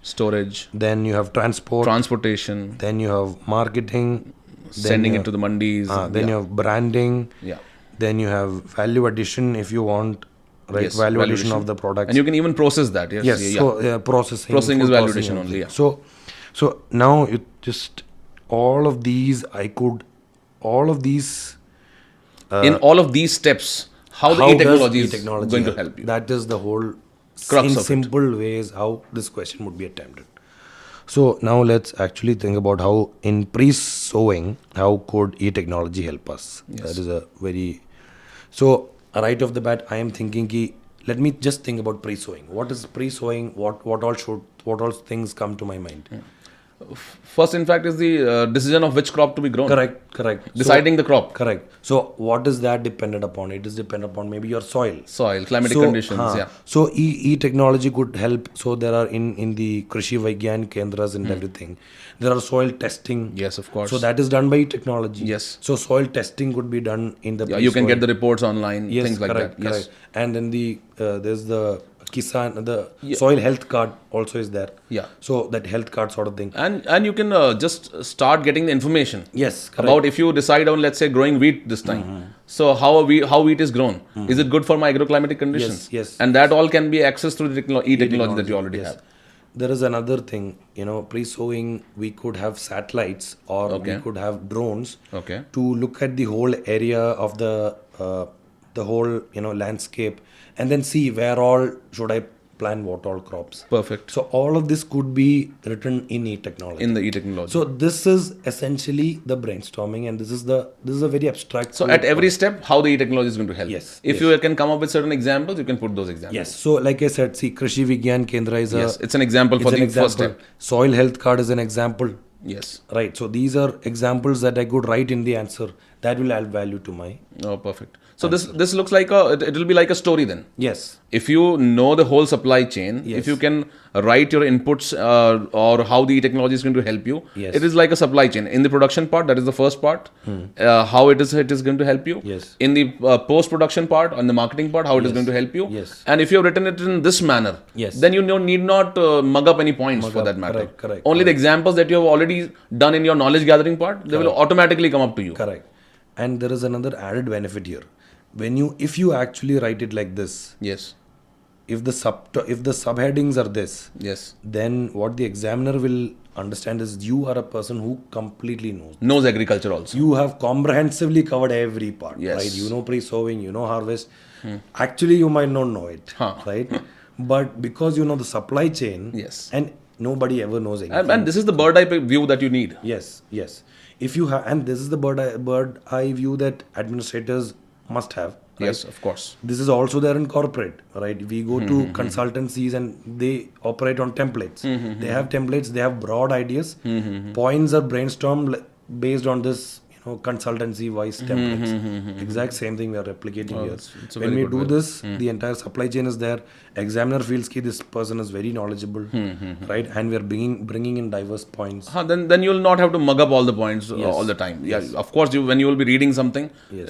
Then you have transportation. Then you have marketing. Sending it to the mandis. Then you have branding. Yeah. Then you have value addition if you want, right? Yes, value addition of the products. And you can even process that. Yes. So processing. Processing is value addition only. Yeah. So now you just all of these in all of these steps, how the e-technology is going to help you. That is the whole crux in of simple ways how this question would be attempted. So now let's actually think about how in pre-sowing, how could e-technology help us? Yes. That is a very... So right off the bat, I am thinking let me just think about pre-sowing. What is pre-sowing? What all things come to my mind? First, in fact, is the decision of which crop to be grown. Correct. Deciding the crop. Correct. So what is that dependent upon? It is dependent upon maybe your soil. Climatic conditions. So e-technology could help. So there are in the Krishi Vigyan Kendras and everything, there are soil testing. Yes, of course. So that is done by e-technology. Yes. So soil testing could be done in the you can get the reports online. Yes, things like that. Correct. And then there's the Kisan, the soil health card also is there. Yeah. So that health card sort of thing. And you can just start getting the information. Yes. Correct. About if you decide on, let's say, growing wheat this time. So how wheat is grown? Is it good for my agroclimatic conditions? Yes. And that all can be accessed through the e-technology that you already have. There is another thing, pre-sowing, we could have satellites or we could have drones to look at the whole area of the the whole landscape, and then see where all should I plant what all crops. Perfect. So all of this could be written in e-technology. In the e-technology. So this is essentially the brainstorming, and this is a very abstract. So at every step, how the e-technology is going to help. Yes. If you can come up with certain examples, you can put those examples. Yes. So like I said, see, Krishi Vigyan Kendra is it's an example for the first step. Soil health card is an example. Yes. Right. So these are examples that I could write in the answer that will add value to my. Oh, perfect. So this looks like it will be like a story then. Yes. If you know the whole supply chain, if you can write your inputs or how the technology is going to help you, it is like a supply chain. In the production part, that is the first part, how it is going to help you. Yes. In the post-production part, on the marketing part, how it is going to help you. Yes. And if you have written it in this manner, then you need not mug up any points for that matter. Correct. Only the examples that you have already done in your knowledge gathering part, they will automatically come up to you. Correct. And there is another added benefit here. If you actually write it like this, yes, if the subheadings are this, yes, then what the examiner will understand is you are a person who completely knows agriculture also. You have comprehensively covered every part, right? You know pre-sowing, you know harvest. Actually, you might not know it, right? But because you know the supply chain, and nobody ever knows anything. And this is the bird eye view that you need. Yes. If you have, and this is the bird eye view that administrators must have. Right? Yes, of course. This is also there in corporate, right? We go to consultancies and they operate on templates. They have templates, they have broad ideas. Points are brainstormed based on this, consultancy wise templates. Exact same thing we are replicating here. When we do this, the entire supply chain is there. Examiner feels that this person is very knowledgeable, right? And we are bringing in diverse points. Then you will not have to mug up all the points all the time. Yeah, of course. When you will be reading something,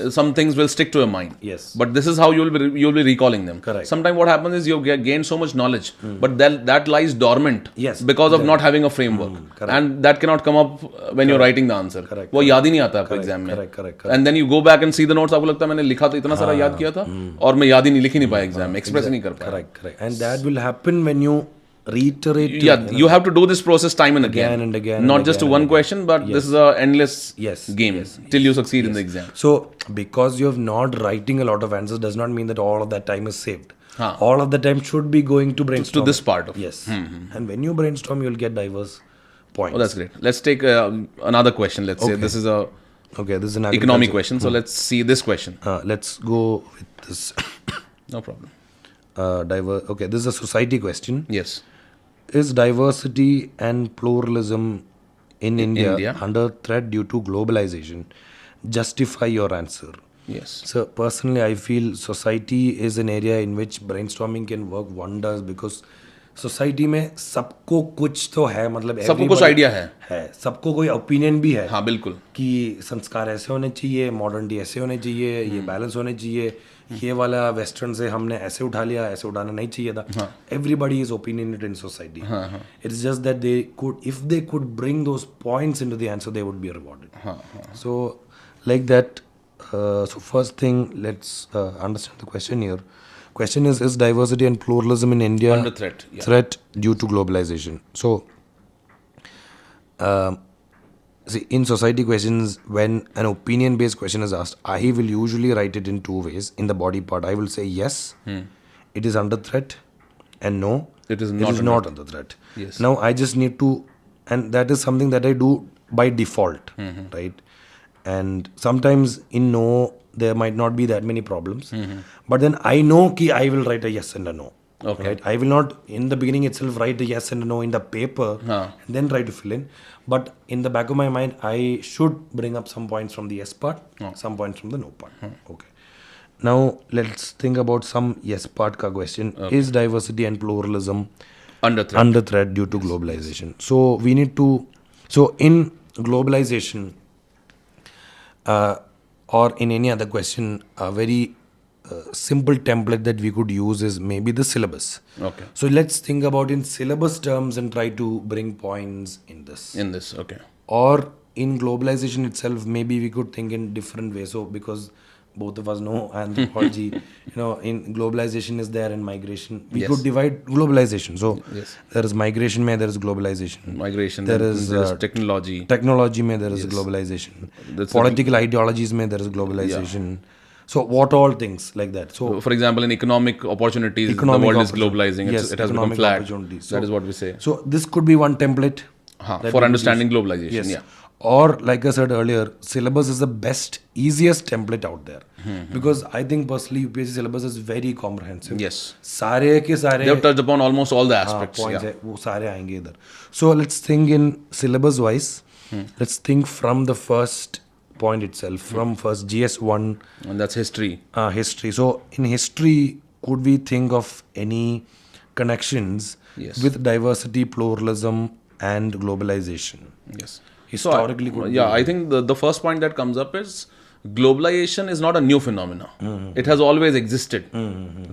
some things will stick to your mind. Yes. But this is how you will be recalling them. Correct. Sometimes what happens is you gain so much knowledge, but that lies dormant. Yes. Because of not having a framework, and that cannot come up when you're writing the answer. Correct. वो याद ही नहीं आता आपको exam में. Correct. And then you go back and see the notes. आपको लगता है मैंने लिखा तो इतना सारा याद किया था और मैं याद ही नहीं लिख ही नहीं पाया एग्जाम में, एक्सप्रेस नहीं कर पाया. Correct. And that will happen when you reiterate. You have to do this process time and again. And again. Not just to one question, but this is a endless game till you succeed in the exam. So, because you have not writing a lot of answers does not mean that all of that time is saved. All of the time should be going to brainstorm. To this part of Yes. And when you brainstorm, you'll get diverse points. Oh, that's great. Let's take another question. Let's say this is a this is an economic question. So let's see this question. Let's go with this. No problem. This is a society question. Yes. Is diversity and pluralism in India under threat due to globalization? Justify your answer. Yes. So personally, I feel society is an area in which brainstorming can work wonders because society में सबको कुछ तो है, मतलब सबको कुछ idea है, सबको कोई ओपिनियन भी है. हाँ बिल्कुल, कि संस्कार ऐसे होने चाहिए, मॉडर्निटी ऐसे होने चाहिए, ये बैलेंस होने चाहिए, ये वाला वेस्टर्न से हमने ऐसे उठा लिया, ऐसे उठाना नहीं चाहिए था. Everybody is opinionated in society. It is just that they could, if they could bring those points into the answer, they would be rewarded. So like that. So first thing, let's understand the question here. Question is diversity and pluralism in India under threat? Threat due to globalization. So, see, in society questions, when an opinion-based question is asked, I will usually write it in two ways. In the body part, I will say yes, it is under threat, and no, it is not under threat. Yes. Now, I just need to, and that is something that I do by default, right? And sometimes in no, there might not be that many problems. But then I know ki I will write a yes and a no. Okay. Right? I will not in the beginning itself write a yes and a no in the paper and then try to fill in. But in the back of my mind, I should bring up some points from the yes part, some points from the no part. Okay. Now let's think about some yes part ka question. Is diversity and pluralism under threat due to globalization? So we need to, so in globalization, or in any other question, a very simple template that we could use is maybe the syllabus. Okay. So let's think about in syllabus terms and try to bring points in this. Okay. Or in globalization itself, maybe we could think in different ways. So because both of us know anthropology, in globalization is there and migration. We could divide globalization. So there is migration, there is globalization. There is technology. Technology, there is globalization. Political ideologies, there is globalization. So what all things like that? So For example, in economic opportunities, economic the world is opportunity. globalizing. Yes, It has become economic flat. opportunities. That So- is what we say. So this could be one template that we For could understanding use. globalization. Yes. Yeah. Or like I said earlier, syllabus is the best, easiest template out there. Because I think personally UPSC syllabus is very comprehensive. Yes. सारे के सारे They have touched upon almost all the aspects. points Yeah. है, वो सारे आएंगे इधर. So let's think in syllabus wise. Let's think from the first point itself, from first GS1 And that's history. history. So in history, could we think of any connections Yes. with diversity, pluralism, and globalization? Yes. Historically, So, could yeah, I think the first point that comes up is globalization is not a new phenomena. It has always existed,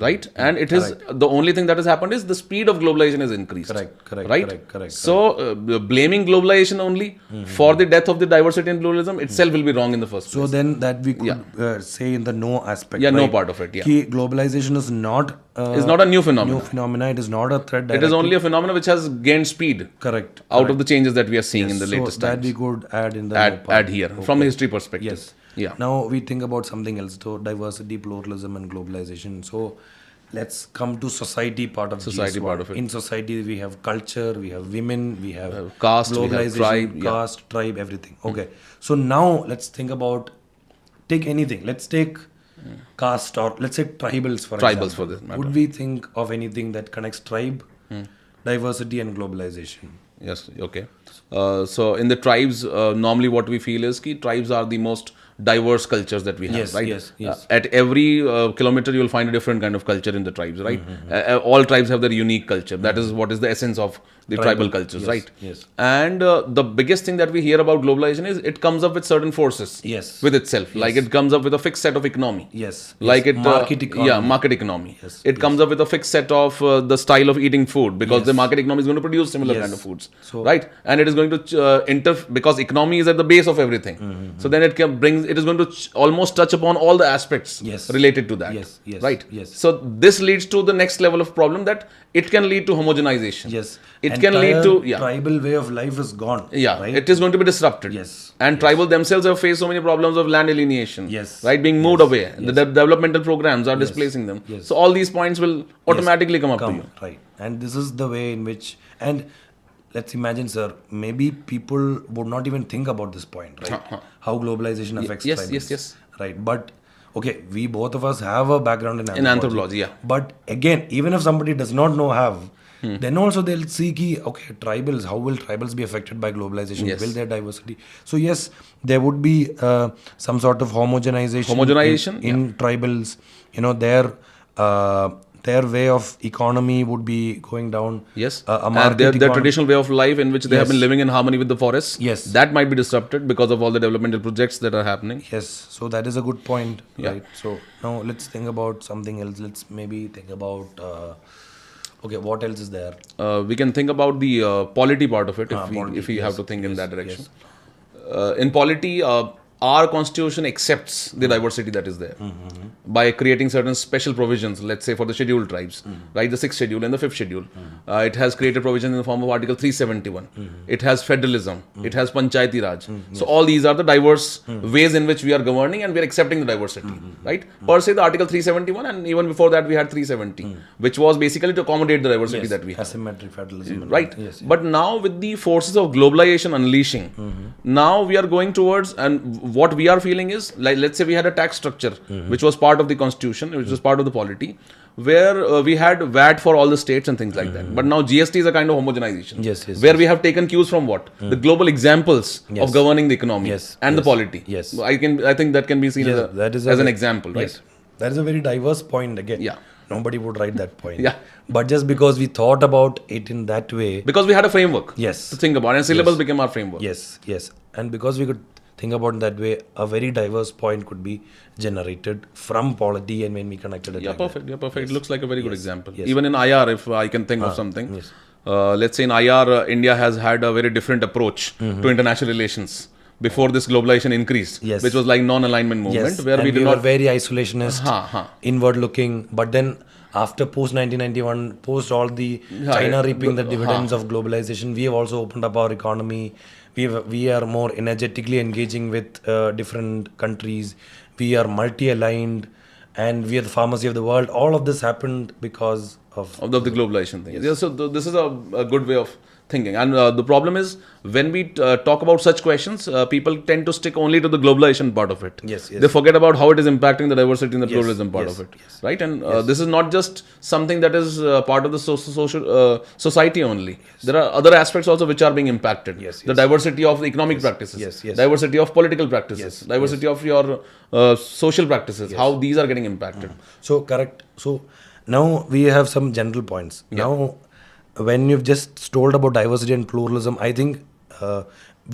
right? And it is the only thing that has happened is the speed of globalization has increased. Correct, right? correct. So blaming globalization only for the death of the diversity and pluralism itself will be wrong in the first place. So then that we could say in the no aspect. Yeah, no right? part of it. Yeah, कि globalization is not it's not a new phenomenon. new phenomena. It is not a threat. It is only a phenomenon which has gained speed correct out of the changes that we are seeing in the so latest that times. we could add in the no Add part. here from a history perspective. Yes. Yeah. Now we think about something else. So diversity, pluralism, and globalization. So let's come to society part of Society GS1. part of it. In society, we have culture, we have women, we have caste, we have globalization, tribe, yeah. caste, tribe, everything. Okay. So now let's think about take anything. Let's take caste or let's say tribals for Tribals example. for this matter. Would we think of anything that connects tribe, diversity, and globalization? Yes, okay. So in the tribes, normally what we feel is that tribes are the most diverse cultures that we have, Yes, right? yes. At every kilometer, you will find a different kind of culture in the tribes, right? All tribes have their unique culture. That is what is the essence of the tribal cultures, yes, right? yes. And the biggest thing that we hear about globalization is it comes up with certain forces Yes. with itself. Like it comes up with a fixed set of economy. Yes. Like yes. it, market economy. yeah, market economy. Yes, It comes up with a fixed set of the style of eating food because the Yes. market economy is going to produce similar Yes. kind of foods, So- right? And it is going to because economy is at the base of everything. So then it is going to almost touch upon all the aspects Yes. related to that. Yes, yes, right. yes. So this leads to the next level of problem that it can lead to homogenization. Yes. It can lead to tribal way of life is gone. yeah, Right? it is going to be disrupted. Yes. And tribal themselves have faced so many problems of land alienation. Yes. Right, being moved away. The developmental programs are displacing them. Yes. So all these points will automatically come up to you. Right. And this is the way in which and let's imagine, sir, maybe people would not even think about this point, right? How globalization affects yes, tribals. yes. Right. But okay, we both of us have a background in anthropology. In anthropology, yeah. But again, even if somebody does not know then also they'll see okay, tribals, how will tribals be affected by globalization? Yes. Will their diversity? So yes, there would be some sort of homogenization in tribals. You know, their way of economy would be going down. Yes. A And market their economy. traditional way of life in which they have been Yes. living in harmony with the forests. Yes. That might be disrupted because of all the developmental projects that are happening. Yes, so that is a good point, Yeah. right? So now let's think about something else. Let's maybe think about okay, what else is there? We can think about the polity part of it Polity, if we yes, have to think in that direction. yes. In polity, our constitution accepts the diversity that is there by creating certain special provisions, let's say for the scheduled tribes, right? The 6th schedule and the 5th schedule. It has created provisions in the form of Article 371. It has federalism. It has Panchayati Raj. So all these are the diverse ways in which we are governing and we are accepting the diversity, right? Per se, the Article 371 and even before that we had 370, which was basically to accommodate the diversity that we have. Asymmetric federalism. Right. Yes. But now with the forces of globalization unleashing, now we are going towards, and what we are feeling is, like, let's say we had a tax structure which was part of the constitution, which was part of the polity, where we had VAT for all the states and things like that. But now GST is a kind of homogenization. Yes, where we have taken cues from what? The global examples of governing the economy and the polity. Yes. I think that can be seen as an example, right? Yes. That is a very diverse point again. Yeah. Nobody would write that point. Yeah. But just because we thought about it in that way. Because we had a framework Yes. to think about, and syllabus became our framework. Yes. And because we could think about it that way, a very diverse point could be generated from polity and when we connected it. Yeah, like perfect. that. Yeah, perfect. It looks like a very good example. Yes. Even in IR, if I can think of something, yes. let's say in IR, India has had a very different approach to international relations before this globalization increased, Yes. which was like non-alignment movement, Yes. where and we did were not. very isolationist, Ha. inward looking. But then after post 1991, post all the China reaping the dividends of globalization, we have also opened up our economy. We are more energetically engaging with different countries. we are multi-aligned, and we are the pharmacy of the world. All of this happened because of the globalization thing. Yeah, so this is a good way of thinking. And the problem is when we talk about such questions, people tend to stick only to the globalization part of it. Yes, yes. They forget about how it is impacting the diversity and the pluralism part yes, of it. yes. Right? And this is not just something that is part of the social society only. There are other aspects also which are being impacted. Yes, The yes. diversity of the economic practices, yes, yes. diversity of political practices, Yes, diversity of your social practices, how these are getting impacted. So correct. So now we have some general points. Now, when you've just told about diversity and pluralism, I think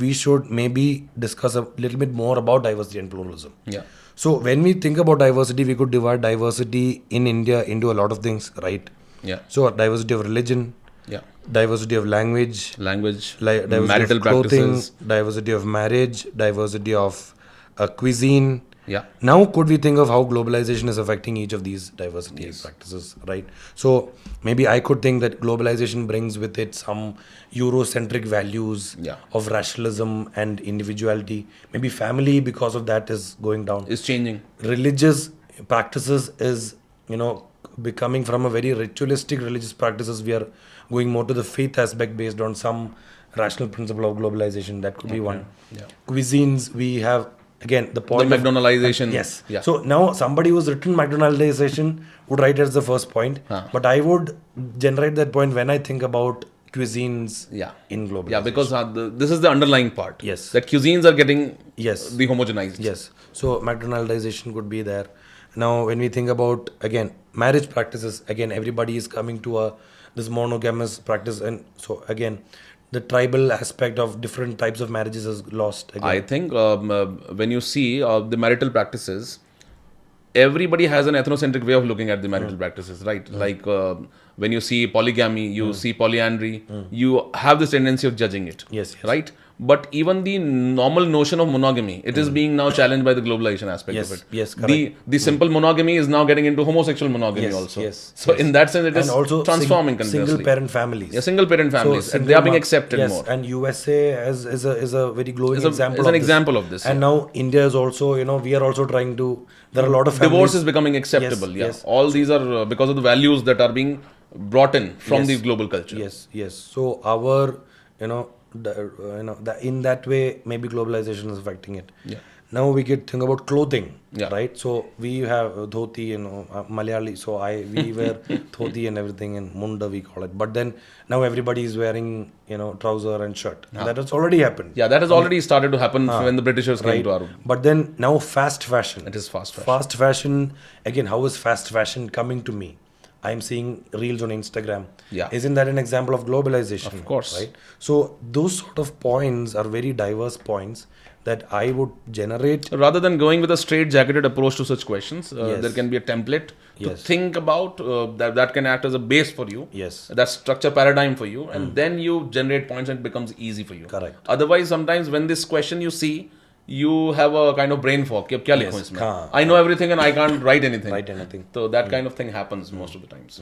we should maybe discuss a little bit more about diversity and pluralism. Yeah. So when we think about diversity, we could divide diversity in India into a lot of things, right? Yeah. So diversity of religion, Yeah. diversity of language, diversity marital of clothing, practices. diversity of marriage, diversity of cuisine. Yeah. Now, could we think of how globalization is affecting each of these diversity practices, right? So maybe I could think that globalization brings with it some Eurocentric values of rationalism and individuality. Maybe family, because of that, is going down. Is changing. Religious practices is, becoming from a very ritualistic religious practices. We are going more to the faith aspect based on some rational principle of globalization. That could be one. Yeah. Cuisines, we have. Again, the point The McDonaldization. Yes. Yeah. So now somebody who's written McDonaldization would write it as the first point. But I would generate that point when I think about cuisines in globalization. Yeah, because this is the underlying part. Yes. That cuisines are getting Yes. dehomogenized. Yes. So McDonaldization could be there. Now, when we think about, again, marriage practices, again, everybody is coming to this monogamous practice. And so, again, the tribal aspect of different types of marriages is lost again. I think when you see the marital practices, everybody has an ethnocentric way of looking at the marital practices, right? Like when you see polygamy, you see polyandry, you have this tendency of judging it. Yes. Right? But even the normal notion of monogamy, it is being now challenged by the globalization aspect of it. Yes, correct. The simple monogamy is now getting into homosexual monogamy also. Yes. So in that sense, it is and also transforming continuously. single parent families. Yeah, single parent families, and they are being accepted more. And USA is a very glowing example. Is an example of this. And now India is also, we are also trying to. There are a lot of families. Divorce is becoming acceptable. Yes. All these are because of the values that are being brought in from the global culture. Yes. So our, in that way, maybe globalization is affecting it. Yeah. Now we could think about clothing, right? So we have dhoti, Malayali. So we wear dhoti and everything, and munda we call it. But then now everybody is wearing, trouser and shirt. That has already happened. Yeah, that has already started to happen when the Britishers came to our. But then now fast fashion. It is fast fashion. Fast fashion, again, how is fast fashion coming to me? I'm seeing reels on Instagram. Yeah. Isn't that an example of globalization? Of course. Right? So those sort of points are very diverse points that I would generate. Rather than going with a straight-jacketed approach to such questions, there can be a template to think about that can act as a base for you. Yes. That structure paradigm for you, and then you generate points and it becomes easy for you. Correct. Otherwise, sometimes when this question you see, you have a kind of brain fog. Kya likhu isme? हाँ. I know everything and I can't write anything. So that kind of thing happens most of the times.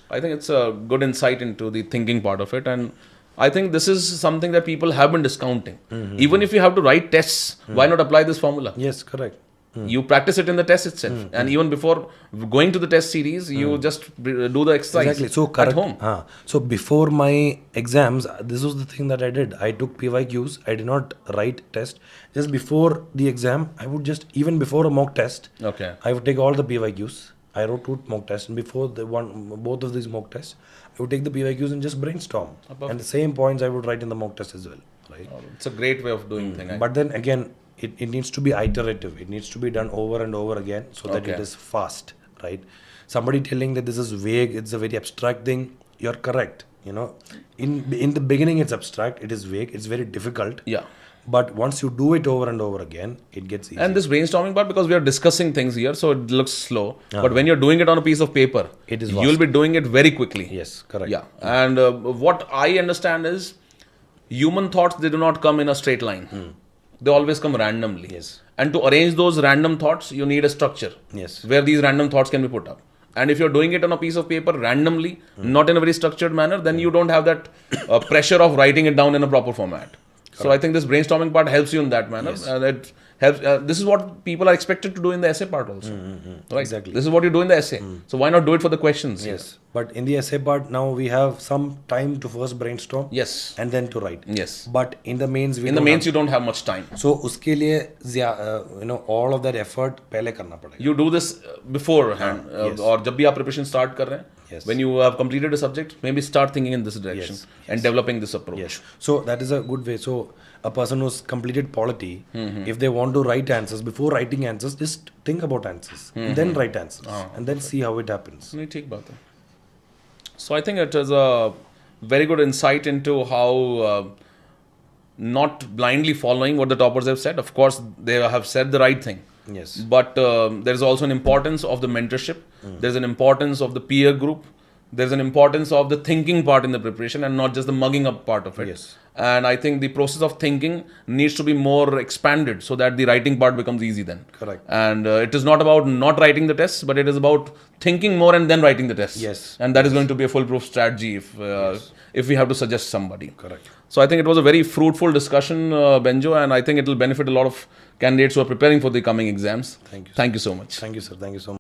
I think it's a good insight into the thinking part of it, and I think this is something that people have been discounting. Even if you have to write tests, why not apply this formula? Yes, correct. You practice it in the test itself, and even before going to the test series, you just do the exercise at home. So before my exams, this was the thing that I did. I took PYQs. I did not write test. Just before the exam, I would even before a mock test, I would take all the PYQs. I wrote 2 mock tests, and before both of these mock tests, I would take the PYQs and just brainstorm. And the same points I would write in the mock test as well. Right? It's a great way of doing things. But then again, it needs to be iterative. It needs to be done over and over again so that it is fast, right? Somebody telling that this is vague, it's a very abstract thing, you're correct. In the beginning it's abstract, it is vague, it's very difficult. Yeah. But once you do it over and over again, it gets easy. And this brainstorming part, because we are discussing things here, so it looks slow. But when you're doing it on a piece of paper, you'll be doing it very quickly. Yes, correct. Yeah. And what I understand is human thoughts, they do not come in a straight line. They always come randomly. Yes. And to arrange those random thoughts, you need a structure. Yes. Where these random thoughts can be put up. And if you're doing it on a piece of paper randomly, not in a very structured manner, then you don't have that pressure of writing it down in a proper format. Correct. So I think this brainstorming part helps you in that manner. And it helps. This is what people are expected to do in the essay part also, right? Exactly. This is what you do in the essay. So why not do it for the questions? Yes. But in the essay part, now we have some time to first brainstorm. Yes. And then to write. Yes. But in the mains, In the mains, you don't have much time. So उसके लिए all of that effort पहले करना पड़ेगा. You do this beforehand, और जब भी आप preparation start कर रहे हैं, Yes. when you have completed a subject, maybe start thinking in this direction and developing this approach. Yes. So that is a good way. So a person who's completed polity, if they want to write answers, before writing answers, just think about answers, and then write answers, and then see how it happens. नहीं ठीक बात है. So I think it is a very good insight into how not blindly following what the toppers have said. Of course, they have said the right thing. Yes. But there is also an importance of the mentorship. There's an importance of the peer group. There's an importance of the thinking part in the preparation and not just the mugging up part of it. Yes. And I think the process of thinking needs to be more expanded so that the writing part becomes easy then. Correct. And it is not about not writing the tests, but it is about thinking more and then writing the tests. Yes. And that is going to be a foolproof strategy if we have to suggest somebody. Correct. So I think it was a very fruitful discussion, Benjo, and I think it will benefit a lot of candidates who are preparing for the coming exams. Thank you. Thank you so much. Thank you, sir. Thank you so much.